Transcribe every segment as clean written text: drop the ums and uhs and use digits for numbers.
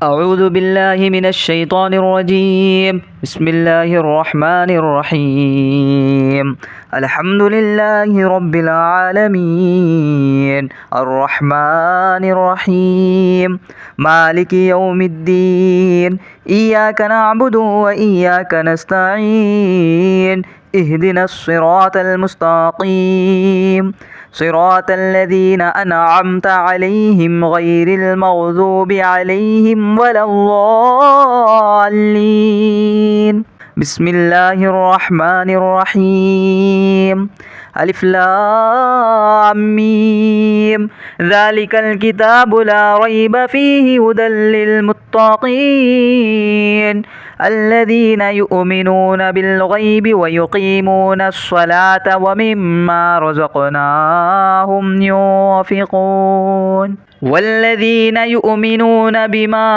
أعوذ بالله من الشيطان الرجيم. بسم الله الرحمن الرحيم. الحمد لله رب العالمين الرحمن الرحيم مالك يوم الدين. إياك نعبد وإياك نستعين. اهدنا الصراط المستقيم صراط الذين أنعمت عليهم غير المغضوب عليهم ولا الضالين. بسم الله الرحمن الرحيم. ألف لام ميم. ذلك الكتاب لا ريب فيه هدى للمتقين الذين يؤمنون بالغيب ويقيمون الصلاة ومما رزقناهم ينفقون والذين يؤمنون بما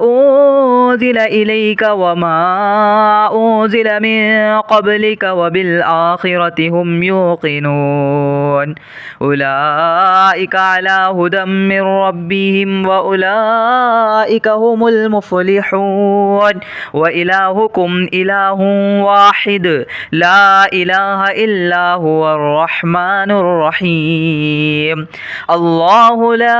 أنزل إليك وما أنزل من قبلك وبالآخرة هم يوقنون أولئك على هدى من ربهم وأولئك هم المفلحون وإلهكم إله واحد لا إله إلا هو الرحمن الرحيم. الله لا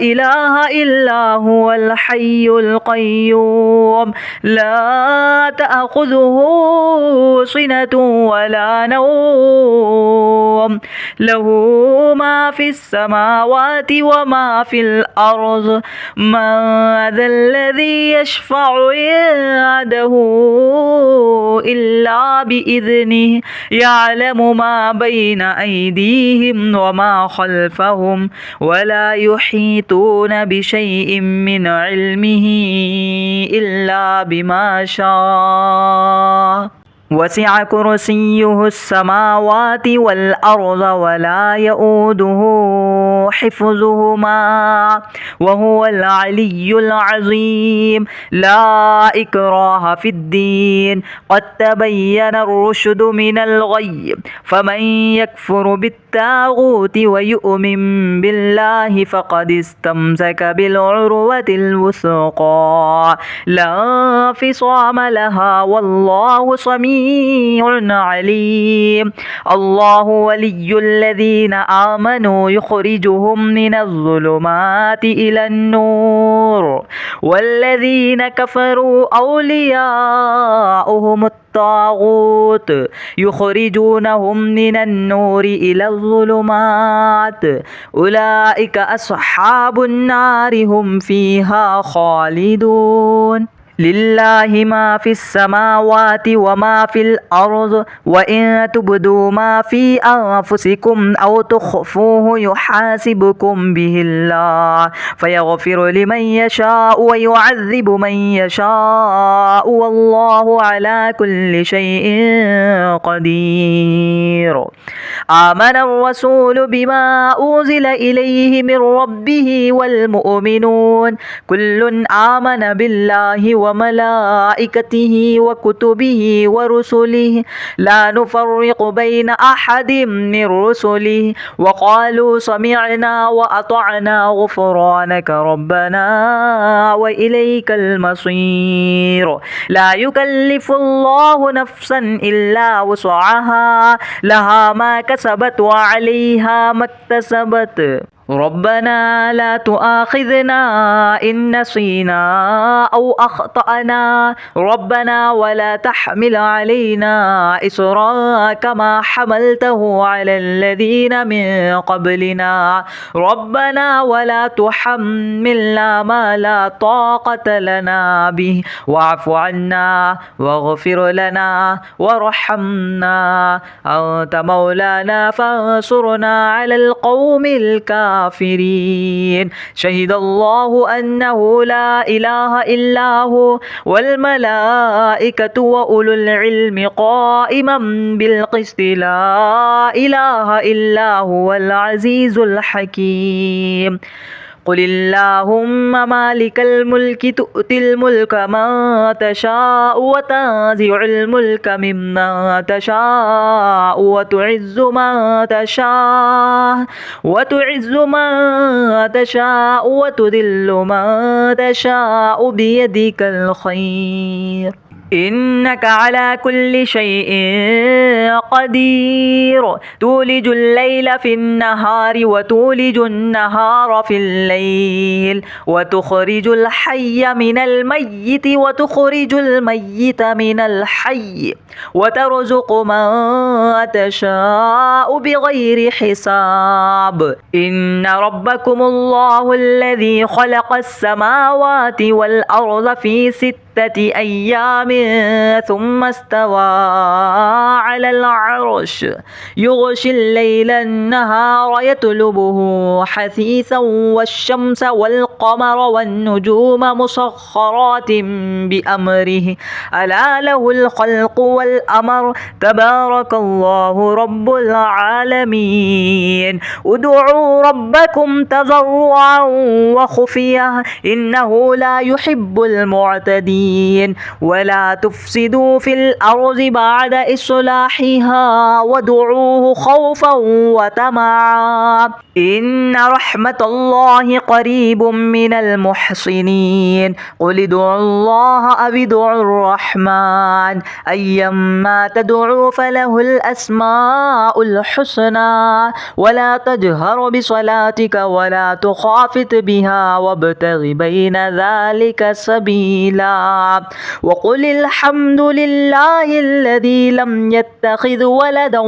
إله إلا هو الحي القيوم لا تأخذه سنة ولا نوم له ما في السماوات وما في الأرض. من ذا الذي يشفع عنده إلا بإذنه يعلم ما بين أيديهم وما خلفهم ولا يحيطون بشيء من علمه إلا بما شاء. وسع كرسيه السماوات والأرض ولا يؤوده حفظهما وهو العلي العظيم. لا إكراه في الدين قد تبين الرشد من الغي فمن يكفر بالطاغوت ويؤمن بالله فقد استمسك بالعروة الوثقى لا انفصام لها والله سميع عليم. الله ولي الذين آمنوا يخرجهم من الظلمات إلى النور والذين كفروا أولياؤهم الطاغوت يخرجونهم من النور إلى الظلمات أولئك أصحاب النار هم فيها خالدون. لله ما في السماوات وما في الأرض وإن تبدوا ما في أنفسكم أو تخفوه يحاسبكم به الله فيغفر لمن يشاء ويعذب من يشاء والله على كل شيء قدير. آمن الرسول بما أنزل إليه من ربه والمؤمنون كل آمن بالله وملائكته وكتبه ورسله لا نفرق بين أحد من رسله وقالوا سمعنا وأطعنا غفرانك ربنا وإليك المصير. لا يكلف الله نفسا إلا وسعها لها ما كسبت وعليها ما اكتسبت. ربنا لا تؤاخذنا إن نسينا أو أخطأنا ربنا ولا تحمل علينا إصرا كما حملته على الذين من قبلنا ربنا ولا تحملنا ما لا طاقة لنا به واعف عنا واغفر لنا وارحمنا أنت مولانا فانصرنا على القوم الكافرين. شهد الله أنه لا إله إلا هو والملائكة وأولو العلم قائما بالقسط لا إله إلا هو العزيز الحكيم. قل اللهم مالك الملك تؤتي الملك من تشاء وتنزع الملك ممن تشاء وتعز من تشاء وتذل من تشاء بيدك الخير إنك على كل شيء قدير تولج الليل في النهار وتولج النهار في الليل وتخرج الحي من الميت وتخرج الميت من الحي وترزق من تشاء بغير حساب إن ربكم الله الذي خلق السماوات والأرض في 6 أيام ثم استوى على العرش يغشي الليل النهار يطلبه حثيثا والشمس والقمر والنجوم مسخرات بأمره ألا له الخلق والأمر تبارك الله رب العالمين ادعوا ربكم تضرعا وخفية إنه لا يحب المعتدين ولا تفسدوا في الأرض بعد إصلاحها وادعوه خوفا وطمعا إن رحمة الله قريب من المحسنين قل ادعوا الله أو ادعوا الرحمن أيما تدعوا فله الأسماء الحسنى ولا تجهر بصلاتك ولا تخافت بها وابتغ بين ذلك سبيلا وقل الحمد لله الذي لم يتخذ ولدا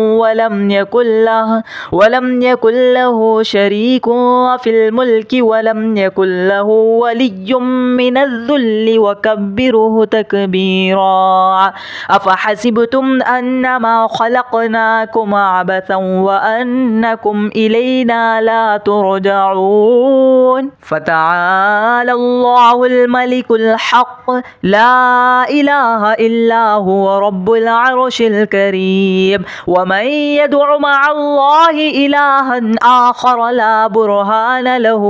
ولم يكن له شريك في الملك ولم يكن له ولي من الذل وكبره تكبيرا أفحسبتم أنما خلقناكم عبثا وأنكم إلينا لا ترجعون فتعالى الله الملك الحق لا إله إلا هو رب العرش الكريم ومن يدع مع الله إلها آخر لا برهان له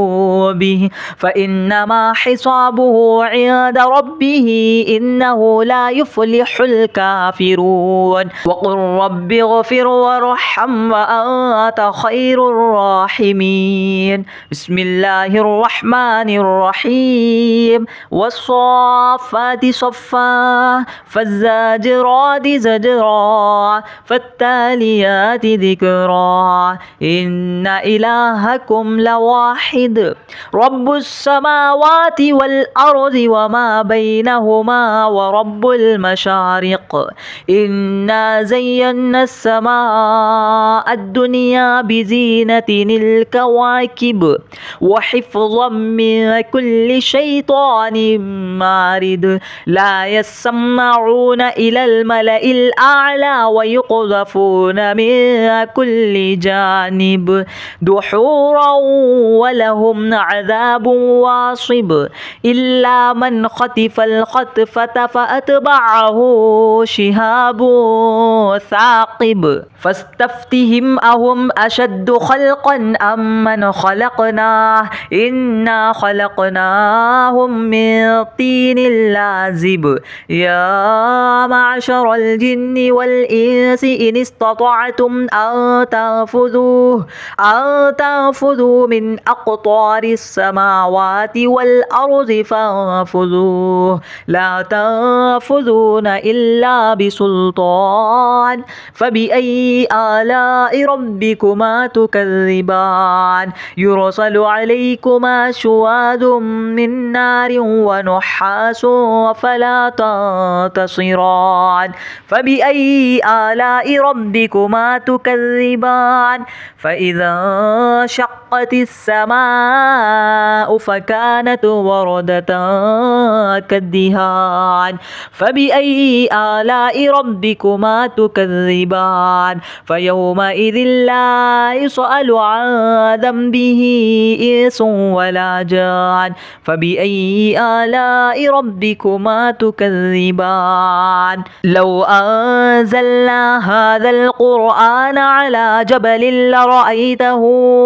به فإنما حسابه عند ربه إنه لا يفلح الكافرون وقل رب اغفر وارحم وأنت خير الراحمين بسم الله الرحمن الرحيم والصافات صفا فالزاجرات زجرا فالتاليات ذكرا إن إلهكم لواحد رب السماوات والأرض وما بينهما ورب المشارق إنا زينا السماء الدنيا بزينة الكواكب وحفظا من كل شيطان مارد لا يسمعون إلى الملأ الأعلى ويقذفون من كل جانب دحورا ولهم عذاب واصب إلا من خطف الخطفة فأتبعه شهاب ثاقب فاستفتهم أهم أشد خلقا أم من خلقناه إنا خلقناهم من طين لازب يا معشر الجن والإنس إن استطعتم أن تنفذوا من أقطار السماوات والأرض فانفذوه لا تنفذون إلا بسلطان فبأي آلاء ربكما تكذبان يرسل عليكما شواذ من نار ونحاس فلا تنتصران فبأي آلاء ربكما تكذبان فإذا شقت السماء فكانت وردة كالدهان فبأي آلاء ربكما تكذبان فيومئذ لا يسأل عن ذنبه إنس ولا جان فبأي آلاء ربكما تكذبان لو أنزلنا هذا القرآن على جبل لرأيته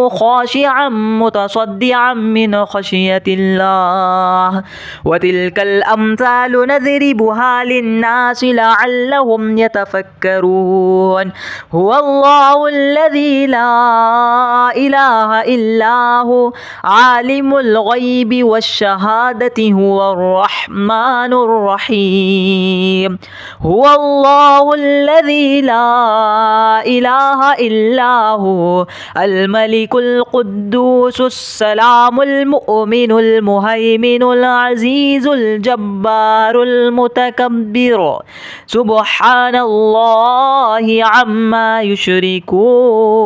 خاشعا خاشعا متصدعا من خشية الله. وتلك الأمثال نضربها للناس لعلهم يتفكرون. هو الله الذي لا إله إلا هو عالم الغيب والشهادة هو الرحمن الرحيم. هو الله الذي لا إله إلا هو الملك القدوس السلام المؤمن المهيمن العزيز الجبار المتكبر سبحان الله عما يشركون.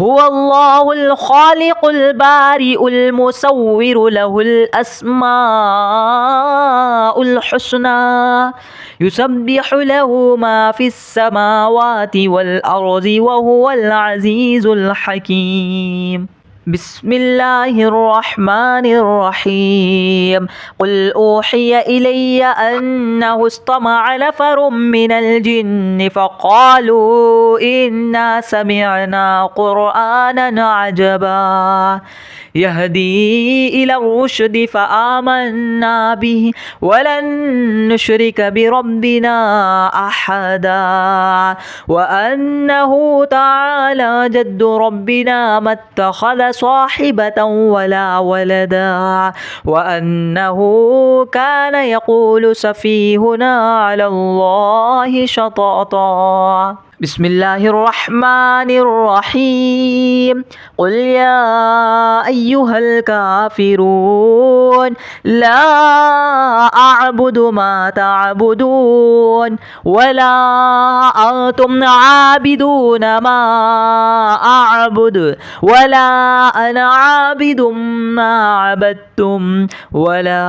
هو الله الخالق البارئ المصور له الأسماء الحسنى يسبح له ما في السماوات والأرض وهو العزيز الحكيم. بسم الله الرحمن الرحيم. قل أوحي إلي أنه استمع نفر من الجن فقالوا إنا سمعنا قرآنا عجبا يهدي إلى الرشد فآمنا به ولن نشرك بربنا أحدا وأنه تعالى جد ربنا ما اتخذ صاحبة ولا ولدا وأنه كان يقول سفيهنا على الله شططا. بسم الله الرحمن الرحيم. قل يا أيها الكافرون لا أعبد ما تعبدون ولا أنتم عابدون ما أعبد ولا أنا عابد ما عبدتم ولا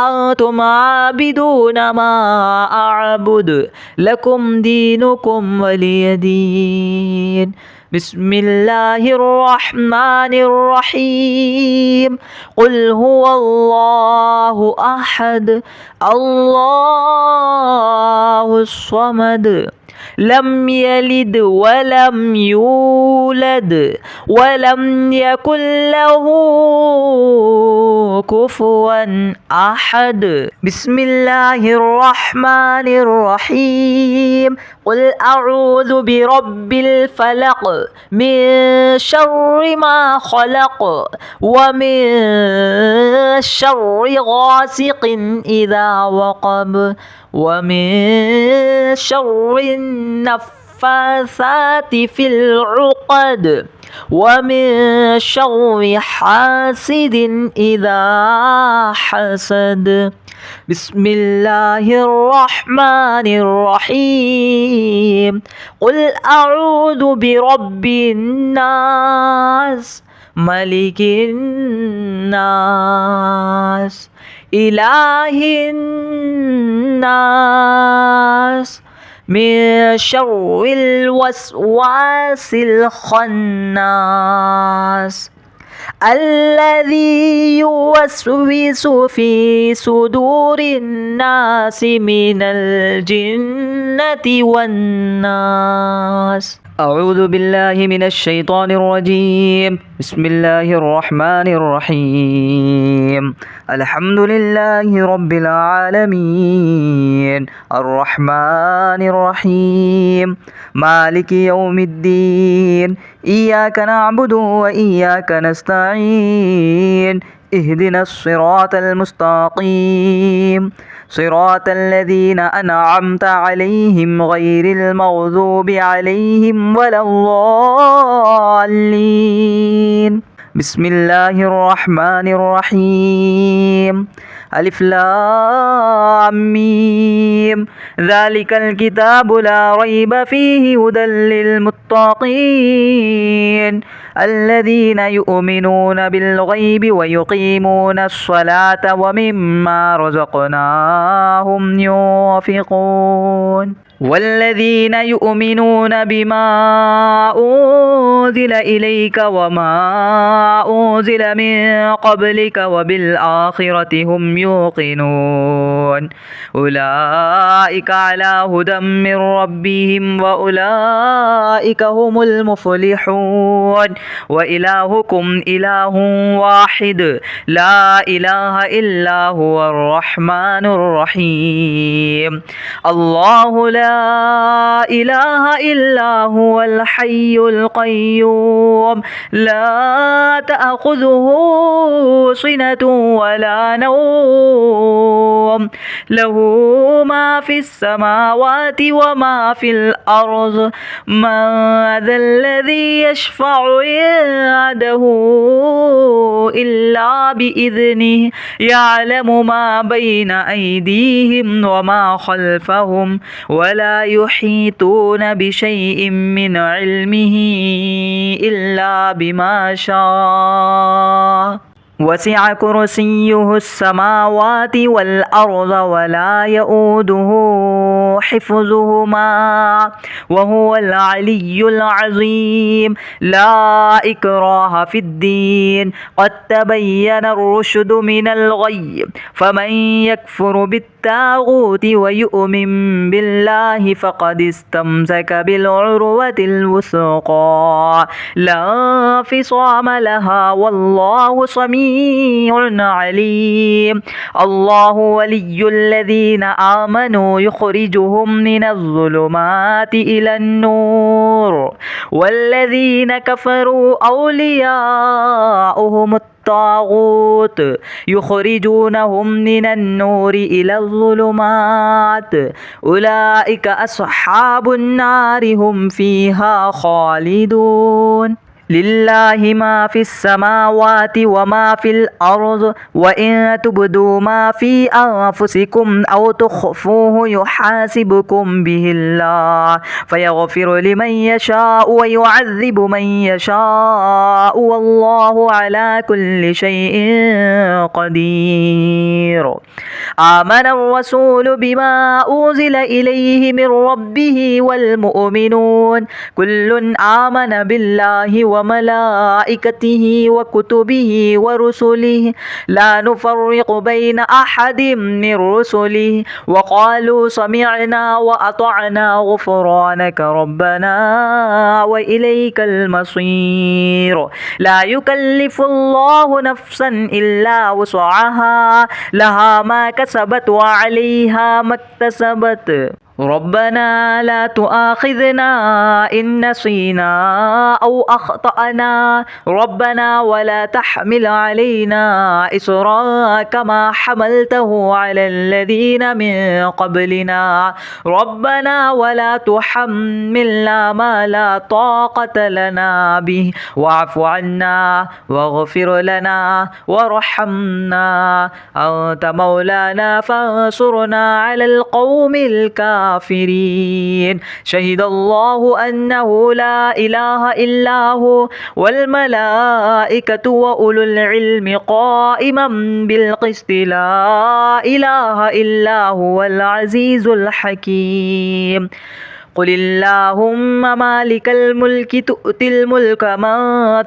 أنتم عابدون ما أعبد لكم دينكم ولي دين. بسم الله الرحمن الرحيم. قل هو الله أحد الله الصمد لم يلد ولم يولد ولم يكن له كفوا أحد. بسم الله الرحمن الرحيم. قل أعوذ برب الفلق من شر ما خلق ومن شر غاسق إذا وقب ومن شر النفاثات في العقد ومن شر حاسد إذا حسد. بسم الله الرحمن الرحيم. قل أعوذ برب الناس ملك الناس إله الناس من شر الوسواس الخناس الذي يوسوس في صدور الناس من الجنة والناس. أعوذ بالله من الشيطان الرجيم. بسم الله الرحمن الرحيم. الحمد لله رب العالمين الرحمن الرحيم مالك يوم الدين إياك نعبد وإياك نستعين اهدنا الصراط المستقيم صراط الذين أنعمت عليهم غير المغضوب عليهم ولا الضالين. بسم الله الرحمن الرحيم. ألف لام ميم ذلك الكتاب لا ريب فيه هدى للمتقين الذين يؤمنون بالغيب ويقيمون الصلاة ومما رزقناهم ينفقون والذين يؤمنون بما أنزل إليك وما أنزل من قبلك وبالآخرة هم يوقنون يعلمون أولئك على هدى من ربهم وأولئك هم المفلحون وإلهكم إله واحد لا إله إلا هو الرحمن الرحيم الله لا إله إلا هو الحي القيوم لا تأخذه سنة ولا نوم له ما في السماوات وما في الأرض من ذا الذي يشفع عنده إلا بإذنه يعلم ما بين أيديهم وما خلفهم ولا يحيطون بشيء من علمه إلا بما شاء وسع كرسيه السماوات والأرض ولا يؤوده حفظهما وهو العلي العظيم لا إكراه في الدين قد تبين الرشد من الغي فمن يكفر بالطاغوت ويؤمن بالله فقد استمسك بالعروة الوثقى لا انفصام لها والله سميع عليم الله ولي الذين آمنوا يخرجهم من الظلمات إلى النور والذين كفروا أولياؤهم الطاغوت يخرجونهم من النور إلى الظلمات أولئك أصحاب النار هم فيها خالدون لله ما في السماوات وما في الأرض وإن تبدوا ما في أنفسكم أو تخفوه يحاسبكم به الله فيغفر لمن يشاء ويعذب من يشاء والله على كل شيء قدير آمن الرسول بما أنزل إليه من ربه والمؤمنون كل آمن بالله وملائكته وكتبه ورسله لا نفرق بين أحد من رسله وقالوا سمعنا وأطعنا غفرانك ربنا وإليك المصير لا يكلف الله نفسا إلا وسعها لها ما كسبت وعليها ما اكتسبت ربنا لا تؤاخذنا إن نسينا أو أخطأنا ربنا ولا تحمل علينا إصرا كما حملته على الذين من قبلنا ربنا ولا تحملنا ما لا طاقة لنا به واعف عنا واغفر لنا وارحمنا أنت مولانا فانصرنا على القوم الكافرين شهد الله أنه لا إله إلا هو والملائكة وأولو العلم قائما بالقسط لا إله إلا هو العزيز الحكيم قل اللهم مالك الملك تؤتي الملك من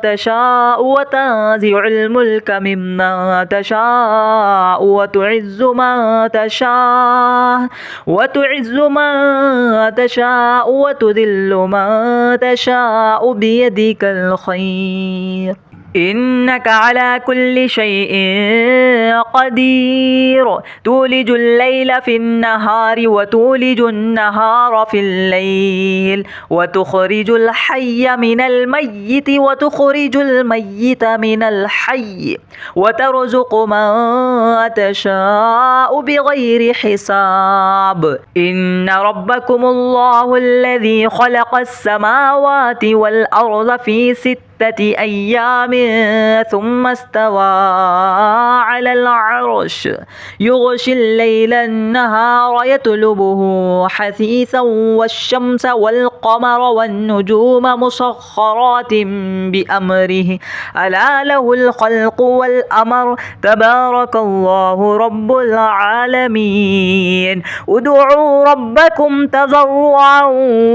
تشاء وتنزع الملك ممن تشاء وتعز من تشاء وتذل من تشاء بيدك الخير إنك على كل شيء قدير تولج الليل في النهار وتولج النهار في الليل وتخرج الحي من الميت وتخرج الميت من الحي وترزق من تشاء بغير حساب إن ربكم الله الذي خلق السماوات والأرض في 6 أيام ثم استوى على العرش يغشي الليل النهار يطلبه حثيثا والشمس والقمر والنجوم مسخرات بأمره ألا له الخلق والأمر تبارك الله رب العالمين ادعوا ربكم تضرعا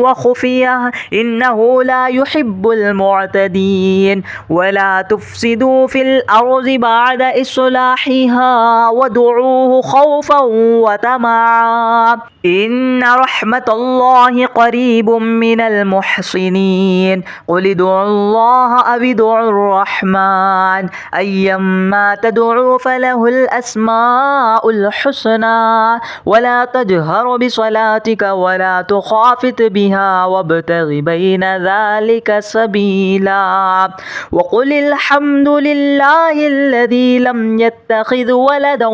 وخفية إنه لا يحب المعتدين المفسدين ولا تفسدوا في الأرض بعد إصلاحها وادعوه خوفا وطمعا إن رحمة الله قريب من المحسنين قل ادعوا الله أو ادعوا الرحمن أيما تدعوا فله الأسماء الحسنى ولا تجهر بصلاتك ولا تخافت بها وابتغ بين ذلك سبيلا وقل الحمد لله الذي لم يتخذ ولدا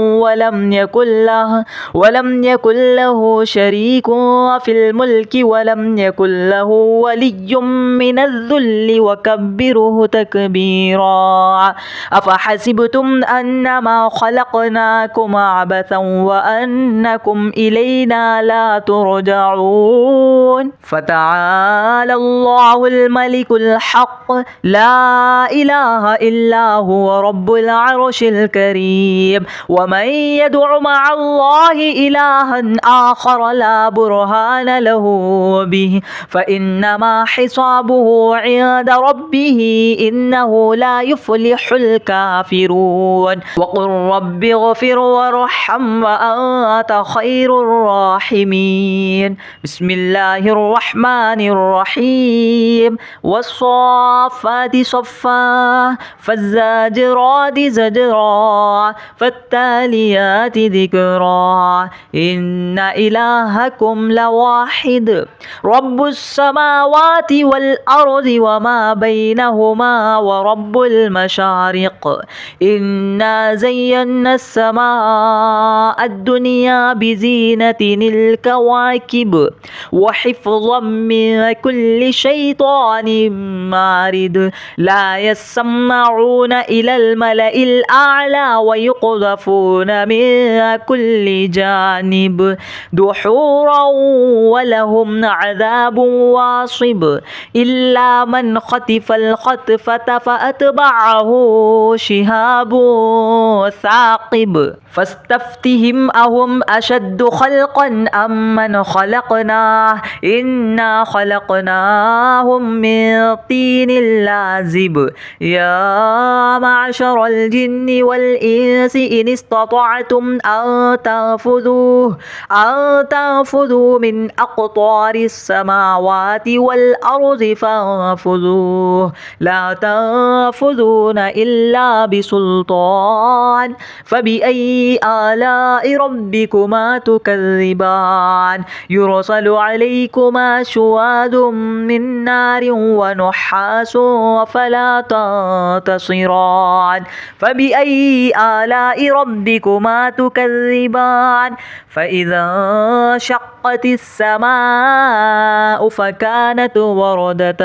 ولم يكن له شريك في الملك ولم يكن له ولي من الذل وكبره تكبيرا أفحسبتم أنما خلقناكم عبثا وأنكم إلينا لا ترجعون فتعالى الله الملك الحق لا إله إلا هو رب العرش الكريم ومن يدع مع الله إلها آخر لا برهان له به فإنما حسابه عند ربه إنه لا يفلح الكافرون وقل رب اغفر وارحم وأنت خير الراحمين بسم الله الرحمن الرحيم والصافات صفا فالزاجرات زجرا فالتاليات ذكرا إن إلهكم لواحد رب السماوات والأرض وما بينهما ورب المشارق إنا زينا السماء الدنيا بزينة الكواكب وحفظا من كل شيطان مارد لا يسمعون إلى الملأ الأعلى ويقذفون من كل جانب دحورا ولهم عذاب واصب إلا من خطف الخطفة فأتبعه شهاب ثاقب فاستفتهم أهم أشد خلقا أم من خلقناه إنا خلقناهم من طين لازب يا معشر الجن والإنس إن استطعتم أن تنفذوا من أقطار السماوات والأرض فانفذوه لا تنفذون إلا بسلطان فبأي آلاء ربكما تكذبان يرسل عليكما شواظ من نار ونحاس فلا تنتصران فبأي آلاء ربكما تكذبان فإذا شقت السماء فكانت وردة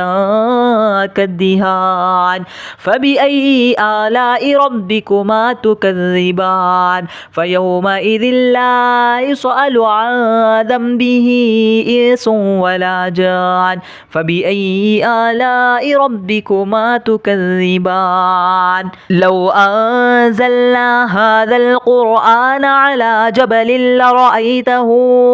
كالدهان فبأي آلاء ربكما تكذبان فيومئذ لا يسأل عن ذنبه إنس ولا جان فبأي آلاء ربكما تكذبان لو أنزلنا هذا القرآن على جبل لرأيته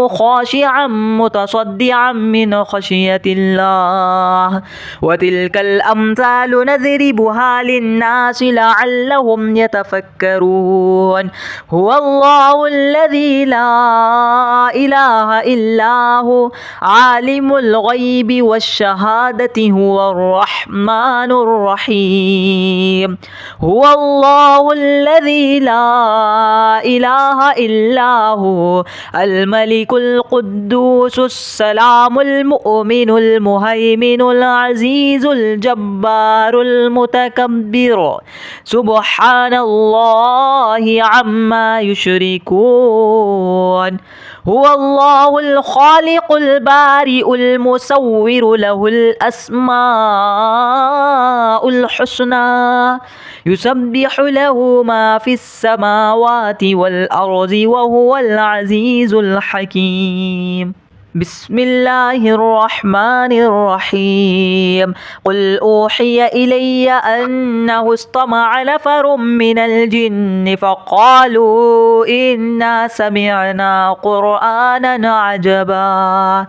خاشعا متصدعا من خشية الله وتلك الأمثال نضربها للناس لعلهم يتفكرون هو الله الذي لا إله إلا هو عالم الغيب والشهادة هو الرحمن الرحيم هو الله الذي لا إله إلا هو الملك القدوس السلام المؤمن المهيمن العزيز الجبار المتكبر سبحان الله عما يشركون هو الله الخالق البارئ المصور له الأسماء الحسنى يسبح له ما في السماوات والأرض وهو العزيز الحكيم بسم الله الرحمن الرحيم قل أوحي إلي أنه استمع نفر من الجن فقالوا إنا سمعنا قرآنا عجبا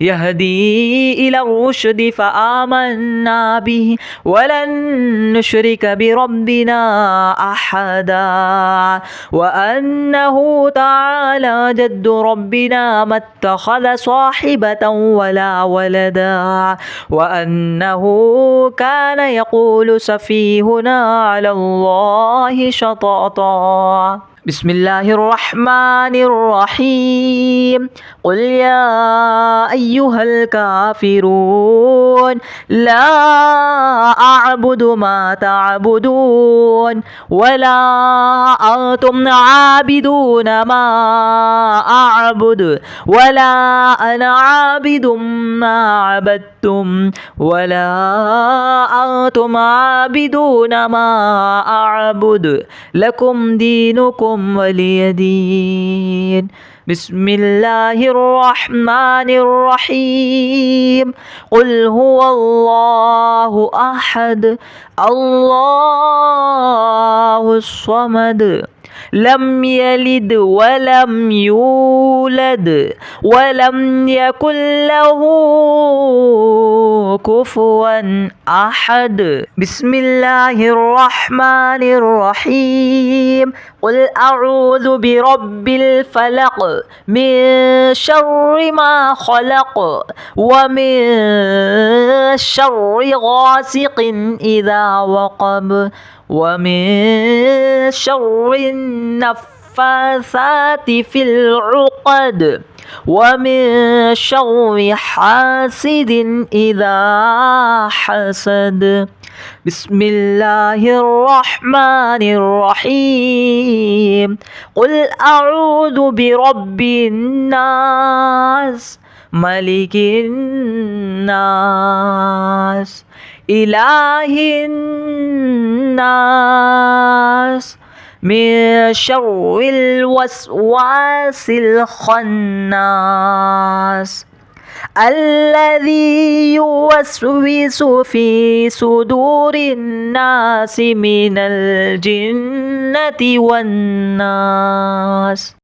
يهدي إلى الرشد فآمنا به ولن نشرك بربنا أحدا وأنه تعالى جد ربنا ما اتخذ صاحبة ولا ولدا وأنه كان يقول سفيهنا على الله شططا. بسم الله الرحمن الرحيم. قل يا أيها الكافرون لا أعبد ما تعبدون ولا أنتم عابدون ما أعبد ولا أنا عابد ما عبدتم ولا أنتم عابدون ما أعبد لكم دينكم ولي دين. بسم الله الرحمن الرحيم. قل هو الله أحد الله الصمد لم يلد ولم يولد ولم يكن له كفوا أحد. بسم الله الرحمن الرحيم. قل أعوذ برب الفلق من شر ما خلق ومن شر غاسق إذا وقب ومن شر النفاثات في العقد ومن شر حاسد إذا حسد. بسم الله الرحمن الرحيم. قل أعوذ برب الناس ملك الناس إله الناس من شر الوسواس الخناس الذي يوسوس في صدور الناس من الجنة والناس.